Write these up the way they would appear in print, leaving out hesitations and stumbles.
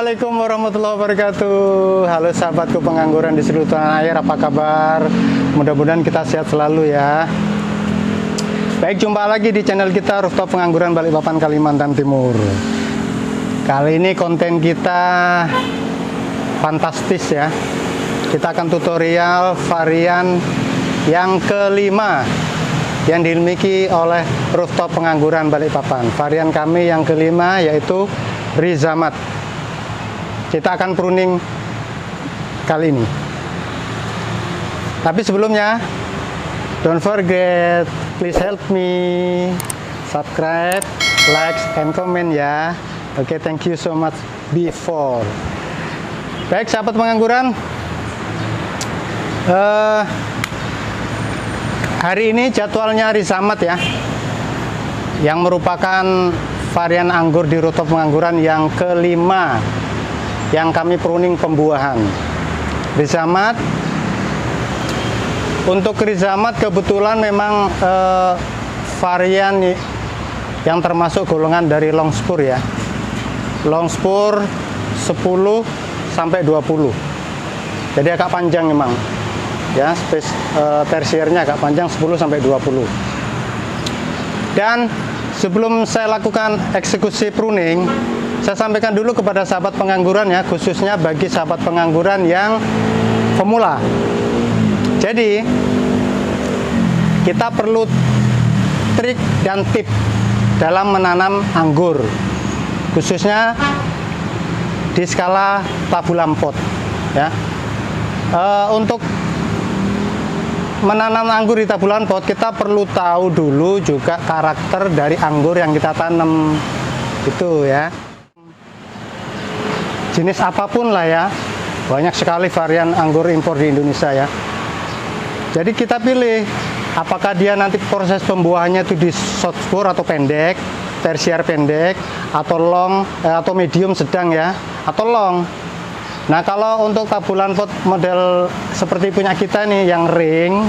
Assalamualaikum warahmatullahi wabarakatuh. Halo sahabatku pengangguran di seluruh tanah air, apa kabar? Mudah-mudahan kita sehat selalu ya. Baik, jumpa lagi di channel kita Rooftop Pengangguran Balikpapan, Kalimantan Timur. Kali ini konten kita fantastis ya. Kita akan tutorial varian yang kelima yang dimiliki oleh Rooftop Pengangguran Balikpapan. Varian kami yang kelima yaitu Rizamat. Kita akan pruning kali ini. Tapi sebelumnya, don't forget, please help me subscribe, like, and comment ya. Oke, thank you so much before. Baik, sahabat pengangguran, hari ini jadwalnya Rizamat ya, yang merupakan varian anggur di Rooftop Pengangguran yang kelima yang kami pruning pembuahan. Rizamat, untuk Rizamat kebetulan memang varian yang termasuk golongan dari long spur ya. Long spur 10 sampai 20. Jadi agak panjang memang. Ya, tersiernya agak panjang 10 sampai 20. Dan sebelum saya lakukan eksekusi pruning, saya sampaikan dulu kepada sahabat pengangguran ya, khususnya bagi sahabat pengangguran yang pemula. Jadi, kita perlu trik dan tip dalam menanam anggur, khususnya di skala tabulan pot ya. Untuk menanam anggur di tabulan pot, kita perlu tahu dulu juga karakter dari anggur yang kita tanam itu ya. Jenis apapun lah ya, banyak sekali varian anggur impor di Indonesia ya. Jadi kita pilih apakah dia nanti proses pembuahannya itu di short spur atau pendek, tersier pendek, atau long atau medium sedang ya, atau long. Nah, kalau untuk tabulan pot model seperti punya kita nih yang ring,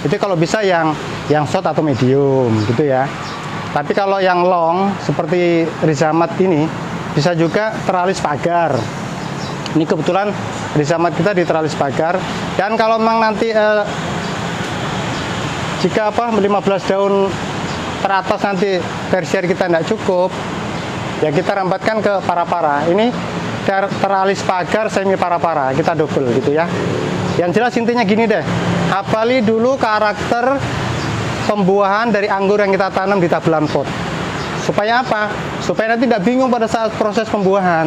itu kalau bisa yang short atau medium gitu ya. Tapi kalau yang long seperti Rizamat ini bisa juga teralis pagar. Ini kebetulan Rizamat kita di teralis pagar. Dan kalau memang nanti jika 15 daun teratas nanti tersier kita tidak cukup, ya kita rambatkan ke para-para. Ini teralis pagar semi para-para, kita double gitu ya. Yang jelas intinya gini deh, hafali dulu karakter pembuahan dari anggur yang kita tanam di tabulan pot. Supaya apa? Supaya nanti tidak bingung pada saat proses pembuahan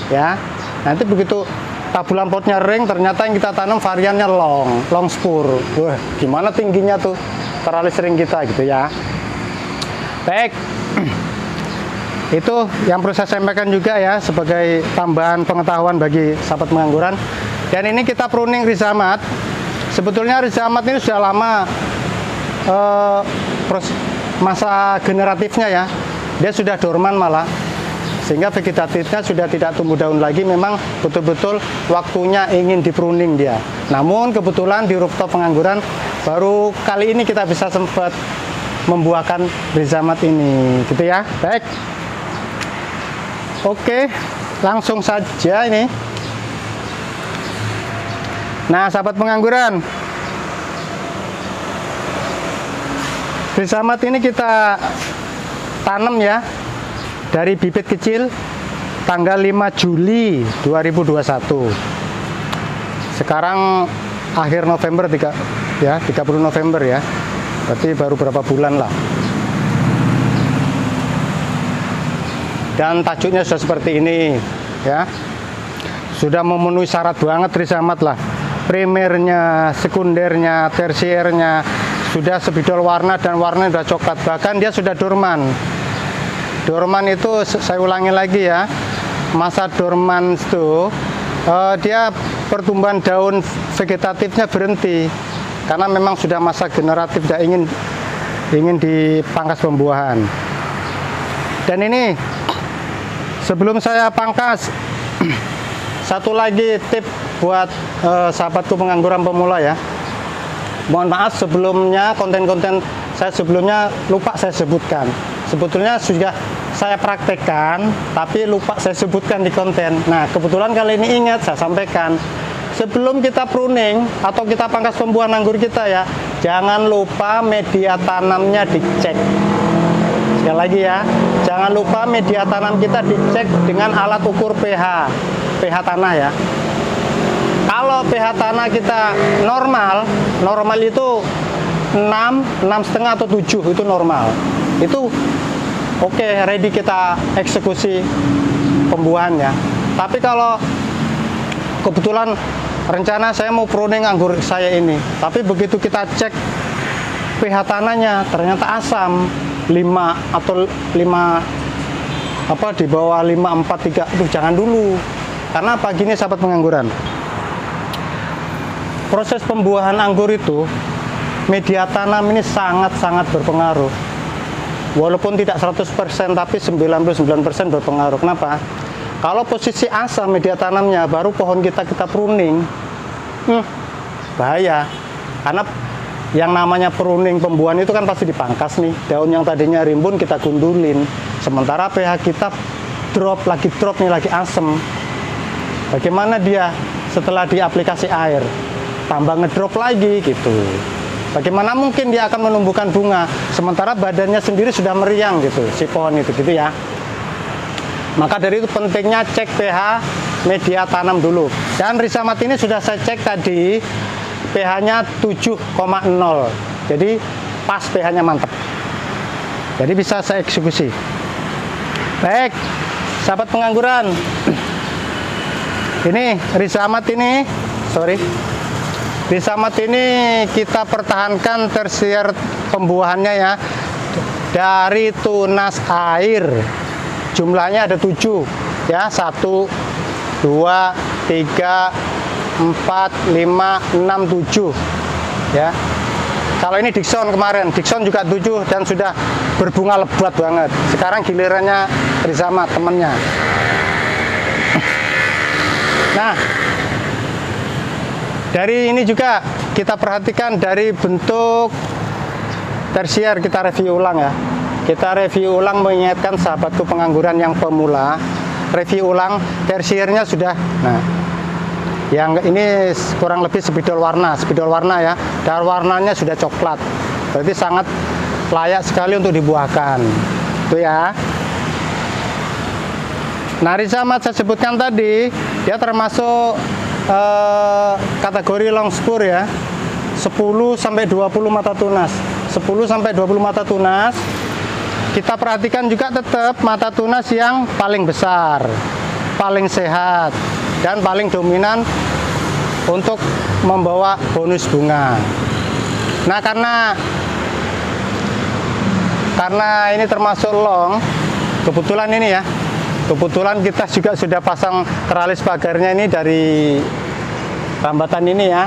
ya. Nanti begitu tabulan potnya ring, ternyata yang kita tanam variannya long spur. Wah, gimana tingginya tuh teralis ring kita gitu ya. Baik, itu yang perlu saya sampaikan juga ya sebagai tambahan pengetahuan bagi sahabat pengangguran. Dan ini kita pruning Rizamat. Sebetulnya Rizamat ini sudah lama masa generatifnya ya, dia sudah dorman malah, sehingga vegetatifnya sudah tidak tumbuh daun lagi. Memang betul-betul waktunya ingin dipruning dia. Namun kebetulan di Rooftop Pengangguran baru kali ini kita bisa sempat membuahkan Rizamat ini gitu ya. Baik, oke, langsung saja ini. Nah, sahabat pengangguran, Rizamat ini kita tanam ya dari bibit kecil tanggal 5 Juli 2021. Sekarang akhir November 30 November ya. Berarti baru berapa bulan lah. Dan tajuknya sudah seperti ini ya. Sudah memenuhi syarat banget Rizamat lah. Primernya, sekundernya, tersiernya sudah sebidol warna dan warnanya sudah coklat, bahkan dia sudah dorman. Dorman itu saya ulangi lagi ya, masa dorman itu dia pertumbuhan daun vegetatifnya berhenti karena memang sudah masa generatif dan ingin dipangkas pembuahan. Dan ini sebelum saya pangkas, satu lagi tip buat sahabatku pengangguran pemula ya. Mohon maaf sebelumnya konten-konten saya sebelumnya lupa saya sebutkan. sebetulnya sudah saya praktekkan, tapi lupa saya sebutkan di konten. Nah, kebetulan kali ini ingat, saya sampaikan. Sebelum kita pruning atau kita pangkas pembuahan anggur kita ya, jangan lupa media tanamnya dicek. Sekali lagi ya, jangan lupa media tanam kita dicek dengan alat ukur pH tanah ya. Kalau pH tanah kita normal itu 6,5 atau 7 itu normal. Itu oke, ready kita eksekusi pembuahan ya. Tapi kalau kebetulan rencana saya mau pruning anggur saya ini, tapi begitu kita cek pH tanahnya ternyata asam 5 atau 5 di bawah 5,43, itu jangan dulu. Karena apa? Gini sahabat pengangguran, proses pembuahan anggur itu media tanam ini sangat-sangat berpengaruh. Walaupun tidak 100%, tapi 99% berpengaruh. Kenapa? Kalau posisi asam media tanamnya, baru pohon kita pruning, bahaya. Karena yang namanya pruning pembuahan itu kan pasti dipangkas nih. Daun yang tadinya rimbun kita gundulin. Sementara pH kita drop nih, lagi asam. Bagaimana dia setelah diaplikasi air? Tambah ngedrop lagi gitu. Bagaimana mungkin dia akan menumbuhkan bunga sementara badannya sendiri sudah meriang gitu, si pohon itu gitu ya. Maka dari itu pentingnya cek pH media tanam dulu. Dan Risamat ini sudah saya cek tadi, pH-nya 7,0. Jadi pas, pH-nya mantap. Jadi bisa saya eksekusi. Baik, sahabat pengangguran. Ini Risamat ini, Risamat ini kita pertahankan tersier pembuahannya ya, dari tunas air. Jumlahnya ada 7 ya, 1, 2, 3, 4, 5, 6, 7 ya. Kalau ini Dickson kemarin, Dickson juga 7 dan sudah berbunga lebat banget. Sekarang gilirannya Risamat temennya. Nah, dari ini juga kita perhatikan dari bentuk tersier, kita review ulang ya. Kita review ulang mengingatkan sahabatku pengangguran yang pemula, review ulang tersiernya sudah. Nah, yang ini kurang lebih spidol warna ya. Dan warnanya sudah coklat. Berarti sangat layak sekali untuk dibuahkan. Itu ya. Nah, Risamat saya sebutkan tadi, dia termasuk kategori long spur ya, 10 sampai 20 mata tunas. 10 sampai 20 mata tunas. Kita perhatikan juga tetap mata tunas yang paling besar, paling sehat, dan paling dominan untuk membawa bonus bunga. Nah, karena ini termasuk long, kebetulan ini ya, kebetulan kita juga sudah pasang teralis pagarnya ini dari rambatan ini ya.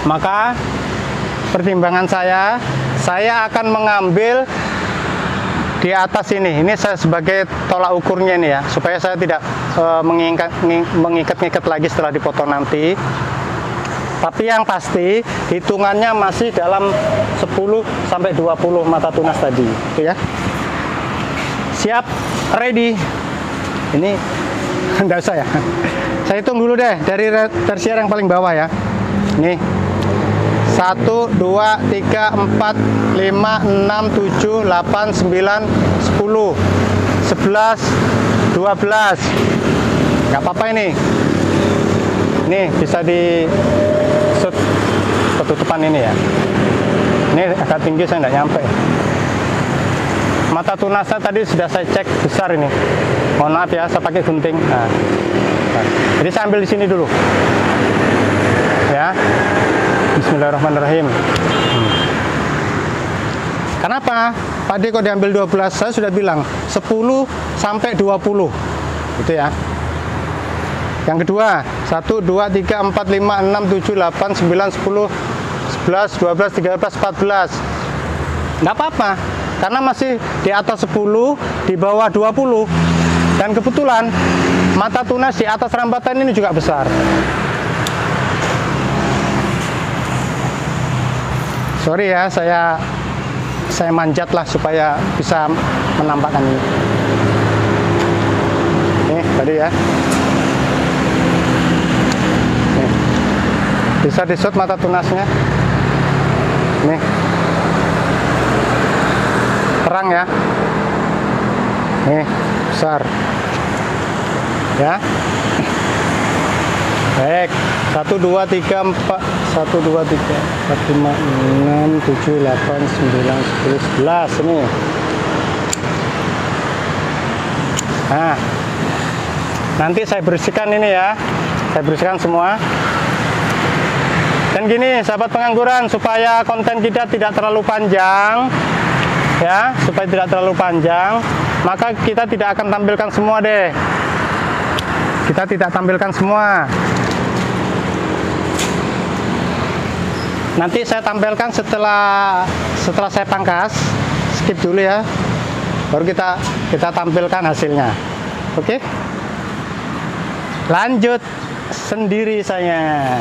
Maka pertimbangan saya akan mengambil di atas ini saya sebagai tolak ukurnya ini ya, supaya saya tidak mengikat-ngikat lagi setelah dipotong nanti. Tapi yang pasti hitungannya masih dalam 10 sampai 20 mata tunas tadi, itu ya. Siap, ready. Ini enggak usah ya. Saya hitung dulu deh dari tersier yang paling bawah ya. Nih. 1, 2, 3, 4, 5, 6, 7, 8, 9, 10, 11, 12. Nggak apa-apa ini. Nih bisa di shoot ketutupan ini ya. Ini agak tinggi, saya nggak nyampe. Mata tunasnya tadi sudah saya cek besar ini. Mohon maaf ya, saya pakai gunting. Nah. Jadi saya ambil di sini dulu. Ya. Bismillahirrahmanirrahim. Kenapa? Tadi kok diambil 12, saya sudah bilang 10 sampai 20. Gitu ya. Yang kedua, 1, 2, 3, 4, 5, 6, 7, 8, 9, 10, 11, 12, 13, 14. Nggak apa-apa, karena masih di atas 10, di bawah 20. Dan kebetulan, mata tunas di atas rambatan ini juga besar. Sorry ya, saya saya manjat lah supaya bisa menampakkan ini. Nih tadi ya. Nih. Bisa disut mata tunasnya. Nih. Terang ya. Nih, besar. Ya. Baik. 1 2 3 4 1 2 3 4 5 6 7 8 9 10 11 ini. Nah, nanti saya bersihkan ini ya. Saya bersihkan semua. Dan gini, sahabat pengangguran, supaya konten kita tidak terlalu panjang, ya, supaya tidak terlalu panjang, maka kita tidak akan tampilkan semua deh. Kita tidak tampilkan semua. Nanti saya tampilkan setelah saya pangkas. Skip dulu ya. Baru kita tampilkan hasilnya. Oke? Lanjut sendiri saya.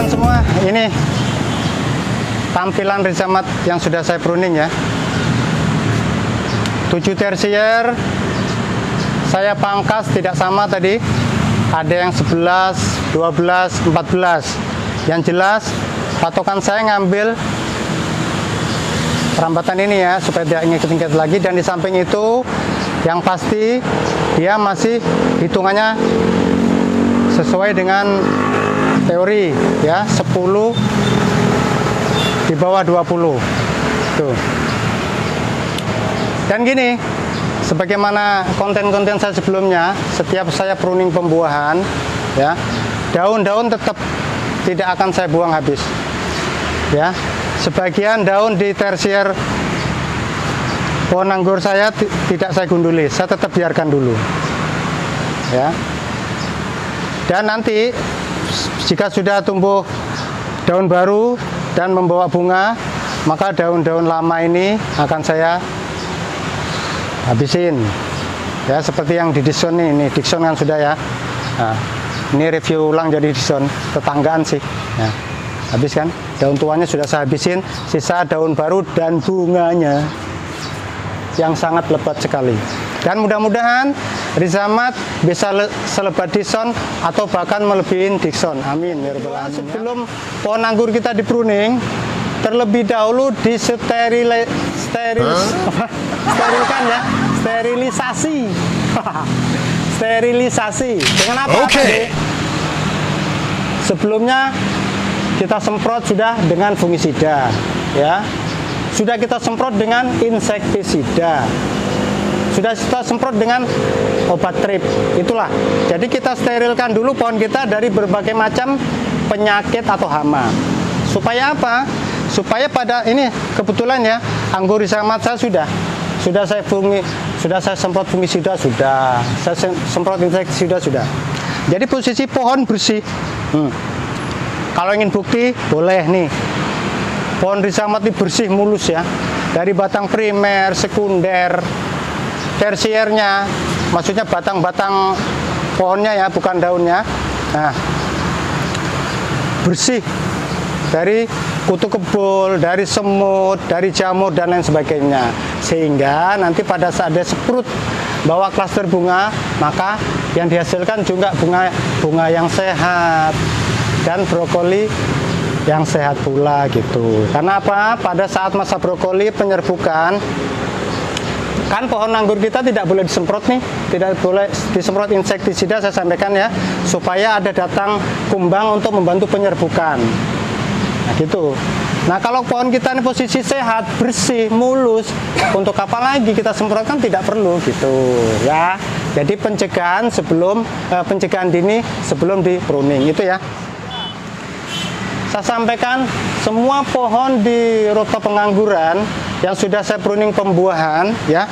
Semua ini tampilan rizamat yang sudah saya pruning ya. 7 tersier saya pangkas tidak sama tadi, ada yang 11, 12, 14. Yang jelas patokan saya ngambil perambatan ini ya, supaya tidak ngikut-ngikut lagi. Dan di samping itu yang pasti dia masih hitungannya sesuai dengan teori ya, 10 di bawah 20 tuh. Dan gini, sebagaimana konten-konten saya sebelumnya, setiap saya pruning pembuahan ya, daun-daun tetap tidak akan saya buang habis ya. Sebagian daun di tersier pohon anggur saya tidak saya gunduli, saya tetap biarkan dulu ya. Dan nanti jika sudah tumbuh daun baru dan membawa bunga, maka daun-daun lama ini akan saya habisin ya, seperti yang di Dixon ini Dixon kan sudah ya. Nah, ini review ulang jadi Dixon, tetanggaan sih ya. Habis kan, daun tuanya sudah saya habisin, sisa daun baru dan bunganya yang sangat lebat sekali. Dan mudah-mudahan rizamat bisa selebat Dixon atau bahkan melebihin Dixon. Amin ya rabbal alamin. Sebelum pohon anggur kita di pruning, terlebih dahulu sterilisasi. Sterilisasi. Dengan apa? Oke. Sebelumnya kita semprot sudah dengan fungisida ya. Sudah kita semprot dengan insektisida. Sudah kita semprot dengan obat trip. Itulah. Jadi kita sterilkan dulu pohon kita dari berbagai macam penyakit atau hama. Supaya apa? Supaya pada ini kebetulan ya, anggur rizamat saya sudah saya semprot fungisida sudah. Saya semprot insektisida sudah. Jadi posisi pohon bersih. Kalau ingin bukti boleh nih. Pohon rizamat ini bersih mulus ya. Dari batang primer, sekunder, tersiernya, maksudnya batang-batang pohonnya ya, bukan daunnya. Nah, bersih dari kutu kebul, dari semut, dari jamur dan lain sebagainya. Sehingga nanti pada saat dia sprut bawa klaster bunga, maka yang dihasilkan juga bunga yang sehat dan brokoli yang sehat pula gitu. Karena apa? Pada saat masa brokoli penyerbukan, kan pohon anggur kita tidak boleh disemprot nih, tidak boleh disemprot insektisida, saya sampaikan ya, supaya ada datang kumbang untuk membantu penyerbukan. Nah gitu. Nah kalau pohon kita ini posisi sehat, bersih, mulus, untuk apa lagi kita semprotkan, tidak perlu gitu ya. Jadi pencegahan pencegahan dini sebelum di pruning itu ya. Saya sampaikan semua pohon di rooftop pengangguran yang sudah saya pruning pembuahan ya,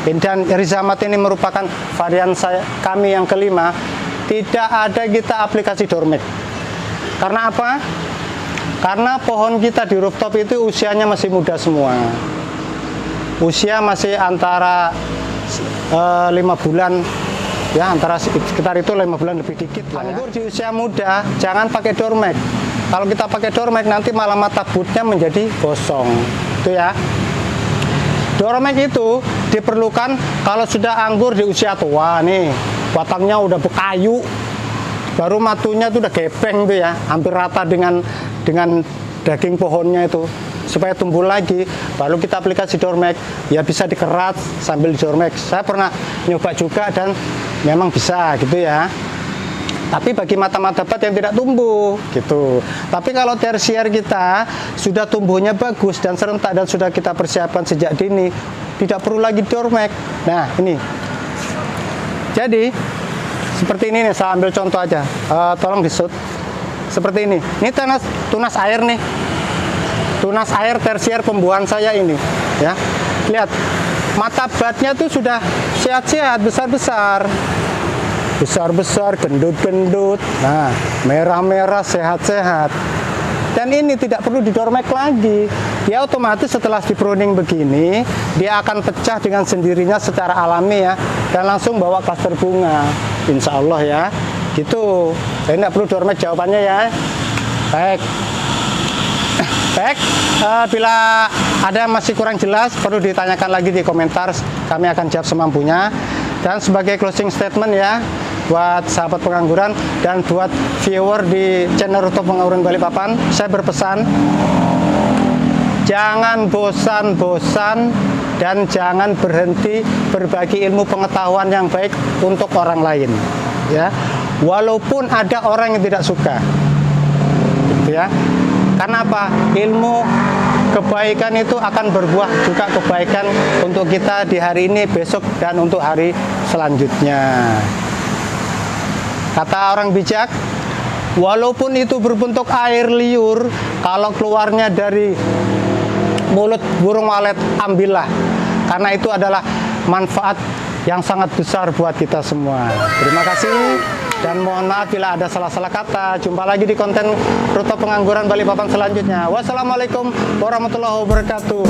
dan Rizamat ini merupakan varian kami yang kelima, tidak ada kita aplikasi Dormek. Karena apa? Karena pohon kita di rooftop itu usianya masih muda semua. Usia masih antara 5 bulan ya, antara sekitar itu 5 bulan lebih dikit lah ya. Anggur di usia muda jangan pakai Dormek. Kalau kita pakai Dormek nanti malah mata butnya menjadi gosong itu ya. Dormek itu diperlukan kalau sudah anggur di usia tua nih, batangnya udah berkayu, baru matunya itu udah gepeng tuh ya, hampir rata dengan daging pohonnya itu, supaya tumbuh lagi, baru kita aplikasi Dormek. Ya bisa dikerat sambil di Dormek. Saya pernah nyoba juga dan memang bisa gitu ya. Tapi bagi mata-mata bat yang tidak tumbuh gitu. Tapi kalau tersier kita sudah tumbuhnya bagus dan serentak dan sudah kita persiapkan sejak dini, tidak perlu lagi Dormek. Nah ini, jadi seperti ini nih, saya ambil contoh aja, tolong disut. Seperti ini tunas air nih, tunas air tersier pembuahan saya ini ya. Lihat mata batnya tuh sudah sehat-sehat, besar-besar, gendut-gendut, nah merah-merah, sehat-sehat. Dan ini tidak perlu didormek lagi, dia otomatis setelah di pruning begini dia akan pecah dengan sendirinya secara alami ya, dan langsung bawa klaster bunga insya Allah ya gitu. Jadi tidak perlu dormek jawabannya ya. Baik, bila ada masih kurang jelas perlu ditanyakan lagi di komentar, kami akan jawab semampunya. Dan sebagai closing statement ya, buat sahabat pengangguran dan buat viewer di channel Rooftop Pengangguran Balikpapan, saya berpesan, jangan bosan-bosan dan jangan berhenti berbagi ilmu pengetahuan yang baik untuk orang lain ya, walaupun ada orang yang tidak suka gitu ya. Karena apa? Ilmu kebaikan itu akan berbuah juga kebaikan untuk kita di hari ini, besok, dan untuk hari selanjutnya. Kata orang bijak, walaupun itu berbentuk air liur, kalau keluarnya dari mulut burung walet, ambillah. Karena itu adalah manfaat yang sangat besar buat kita semua. Terima kasih. Dan mohon maaf bila ada salah-salah kata. Jumpa lagi di konten Rooftop Pengangguran Balikpapan selanjutnya. Wassalamualaikum warahmatullahi wabarakatuh.